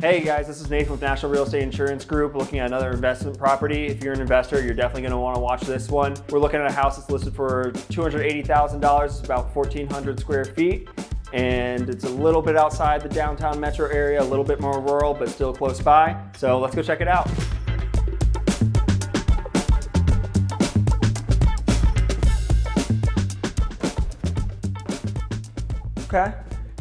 Hey guys, this is Nathan with National Real Estate Insurance Group looking at another investment property. If you're an investor, you're definitely going to want to watch this one. We're looking at a house that's listed for $280,000. It's about 1,400 square feet, and it's a little bit outside the downtown metro area, a little bit more rural, but still close by. So let's go check it out. Okay.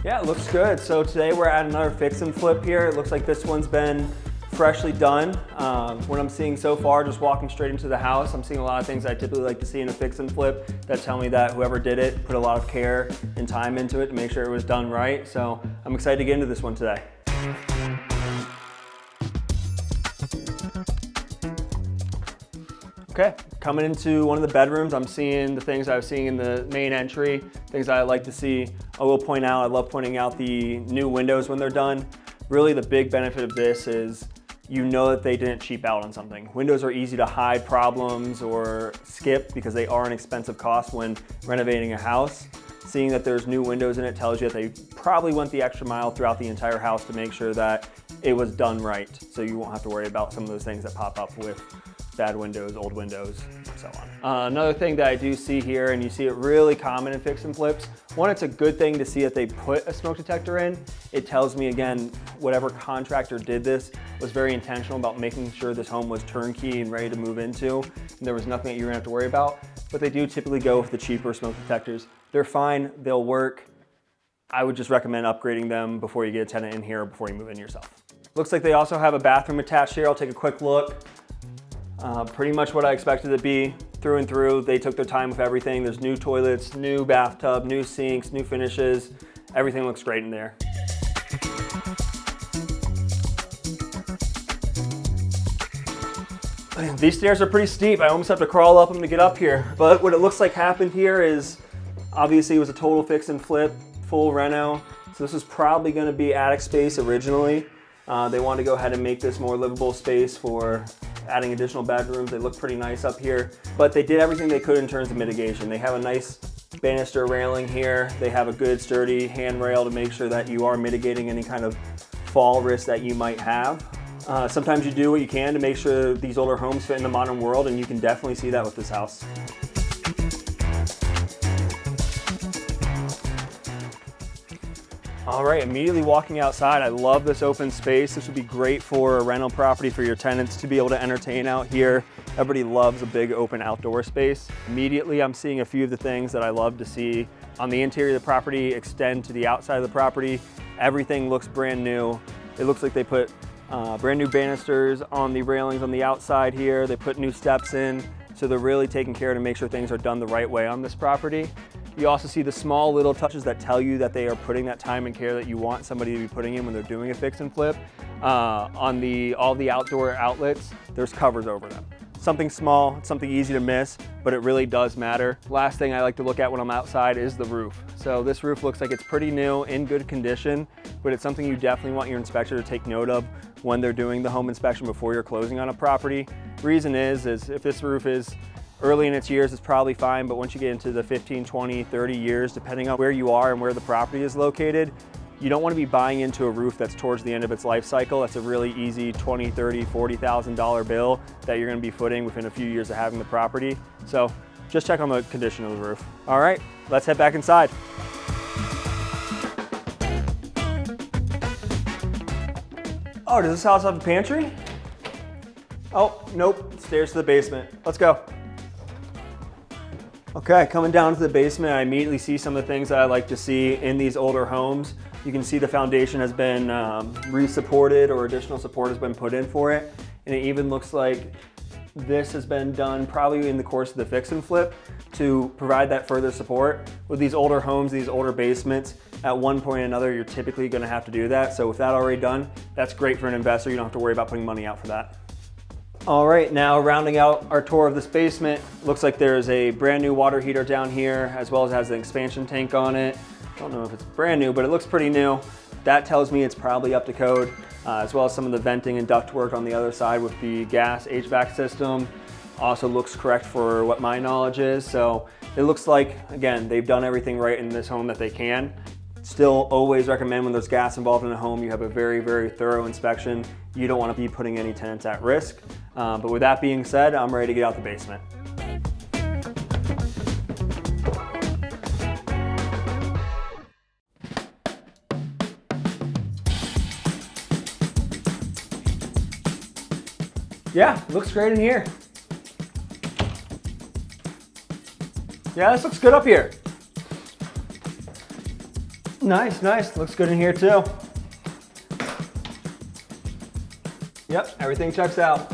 Yeah, it looks good. So today we're at another fix and flip here. It looks like this one's been freshly done. What I'm seeing so far, just walking straight into the house, I'm seeing a lot of things I typically like to see in a fix and flip that tell me that whoever did it put a lot of care and time into it to make sure it was done right. So I'm excited to get into this one today. Okay, coming into one of the bedrooms, I'm seeing the things I was seeing in the main entry, things I like to see. I will point out, I love pointing out the new windows when they're done. Really the big benefit of this is you know that they didn't cheap out on something. Windows are easy to hide problems or skip because they are an expensive cost when renovating a house. Seeing that there's new windows in it tells you that they probably went the extra mile throughout the entire house to make sure that it was done right. So you won't have to worry about some of those things that pop up with bad windows, old windows, and so on. Another thing that I do see here, and you see it really common in fix and flips, one, it's a good thing to see that they put a smoke detector in. It tells me, again, whatever contractor did this was very intentional about making sure this home was turnkey and ready to move into, and there was nothing that you're gonna have to worry about. But they do typically go with the cheaper smoke detectors. They're fine, they'll work. I would just recommend upgrading them before you get a tenant in here, before you move in yourself. Looks like they also have a bathroom attached here. I'll take a quick look. Pretty much what I expected it to be through and through. They took their time with everything. There's new toilets, new bathtub, new sinks, new finishes. Everything looks great in there. These stairs are pretty steep. I almost have to crawl up them to get up here. But what it looks like happened here is, obviously it was a total fix and flip, full reno. So this is probably gonna be attic space originally. They wanted to go ahead and make this more livable space for adding additional bedrooms. They look pretty nice up here, but they did everything they could in terms of mitigation. They have a nice banister railing here. They have a good sturdy handrail to make sure that you are mitigating any kind of fall risk that you might have. Sometimes you do what you can to make sure these older homes fit in the modern world, and you can definitely see that with this house. All right, immediately walking outside, I love this open space. This would be great for a rental property for your tenants to be able to entertain out here. Everybody loves a big open outdoor space. Immediately, I'm seeing a few of the things that I love to see on the interior of the property extend to the outside of the property. Everything looks brand new. It looks like they put brand new banisters on the railings on the outside here. They put new steps in, so they're really taking care to make sure things are done the right way on this property. You also see the small little touches that tell you that they are putting that time and care that you want somebody to be putting in when they're doing a fix and flip. On all the outdoor outlets, there's covers over them. Something small, something easy to miss, but it really does matter. Last thing I like to look at when I'm outside is the roof. So this roof looks like it's pretty new, in good condition, but it's something you definitely want your inspector to take note of when they're doing the home inspection before you're closing on a property. Reason is if this roof is early in its years, it's probably fine, but once you get into the 15, 20, 30 years, depending on where you are and where the property is located, you don't want to be buying into a roof that's towards the end of its life cycle. That's a really easy $20,000, $30,000, $40,000 bill that you're going to be footing within a few years of having the property. So just check on the condition of the roof. All right, let's head back inside. Oh, does this house have a pantry? Oh, nope, stairs to the basement. Let's go. Okay, coming down to the basement, I immediately see some of the things that I like to see in these older homes. You can see the foundation has been re-supported, or additional support has been put in for it. And it even looks like this has been done probably in the course of the fix and flip to provide that further support. With these older homes, these older basements, at one point or another, you're typically gonna have to do that. So with that already done, that's great for an investor. You don't have to worry about putting money out for that. All right, now rounding out our tour of this basement, looks like there's a brand new water heater down here, as well as has an expansion tank on it. Don't know if it's brand new, but it looks pretty new. That tells me it's probably up to code, as well as some of the venting and duct work on the other side with the gas HVAC system. Also looks correct for what my knowledge is. So it looks like, again, they've done everything right in this home that they can. Still always recommend when there's gas involved in a home, you have a very, very thorough inspection. You don't want to be putting any tenants at risk. But with that being said, I'm ready to get out the basement. Yeah, looks great in here. Yeah, this looks good up here. Nice, nice. Looks good in here too. Yep, everything checks out.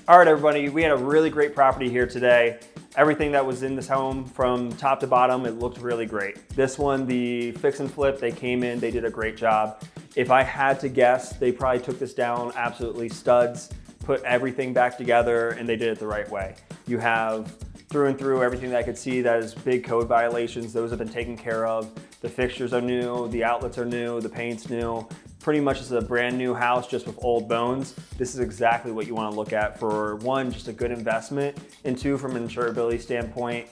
All right, everybody, we had a really great property here today. Everything that was in this home from top to bottom, it looked really great. This one, the fix and flip, they came in, they did a great job. If I had to guess, they probably took this down absolutely studs, put everything back together, and they did it the right way. You have through and through everything that I could see that is big code violations. Those have been taken care of. The fixtures are new, the outlets are new, the paint's new. Pretty much it's a brand new house just with old bones. This is exactly what you want to look at for one, just a good investment, and two, from an insurability standpoint,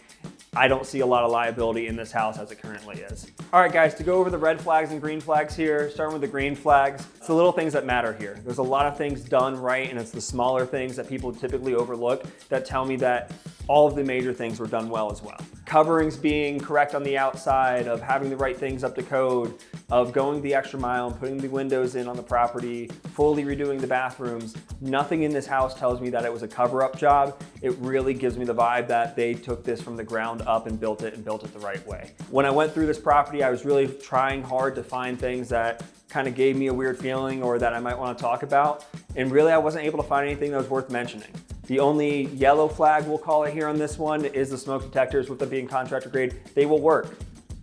I don't see a lot of liability in this house as it currently is. All right, guys, to go over the red flags and green flags here, starting with the green flags, it's the little things that matter here. There's a lot of things done right, and it's the smaller things that people typically overlook that tell me that all of the major things were done well as well. Coverings being correct on the outside, of having the right things up to code, of going the extra mile and putting the windows in on the property, fully redoing the bathrooms. Nothing in this house tells me that it was a cover-up job. It really gives me the vibe that they took this from the ground up and built it the right way. When I went through this property, I was really trying hard to find things that kind of gave me a weird feeling or that I might want to talk about. And really, I wasn't able to find anything that was worth mentioning. The only yellow flag, we'll call it here on this one, is the smoke detectors. With them being contractor grade, they will work.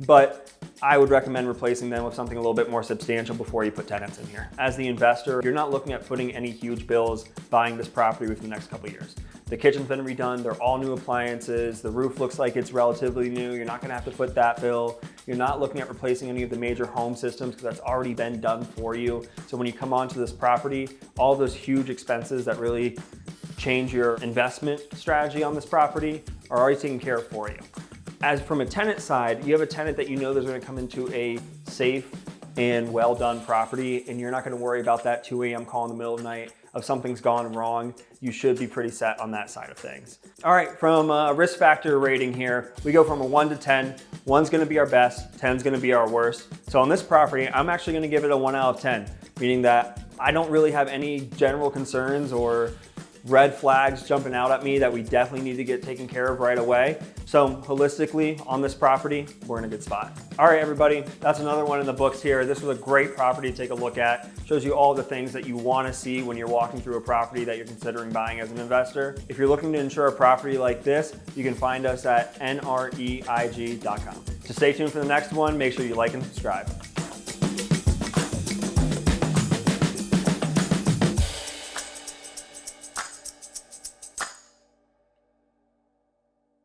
But I would recommend replacing them with something a little bit more substantial before you put tenants in here. As the investor, you're not looking at putting any huge bills buying this property within the next couple of years. The kitchen's been redone, they're all new appliances, the roof looks like it's relatively new, you're not gonna have to foot that bill. You're not looking at replacing any of the major home systems because that's already been done for you. So when you come onto this property, all those huge expenses that really change your investment strategy on this property are already taken care of for you. As from a tenant side, you have a tenant that you know is going to come into a safe and well done property, and you're not going to worry about that 2 a.m. call in the middle of the night of something's gone wrong. You should be pretty set on that side of things. All right, from a risk factor rating here, we go from a 1 to 10. 1's going to be our best, 10's going to be our worst. So on this property, I'm actually going to give it a 1 out of 10, meaning that I don't really have any general concerns or red flags jumping out at me that we definitely need to get taken care of right away. So holistically on this property, we're in a good spot. All right, everybody, that's another one in the books here. This was a great property to take a look at. Shows you all the things that you want to see when you're walking through a property that you're considering buying as an investor. If you're looking to insure a property like this, you can find us at NREIG.com. To stay tuned for the next one, make sure you like and subscribe.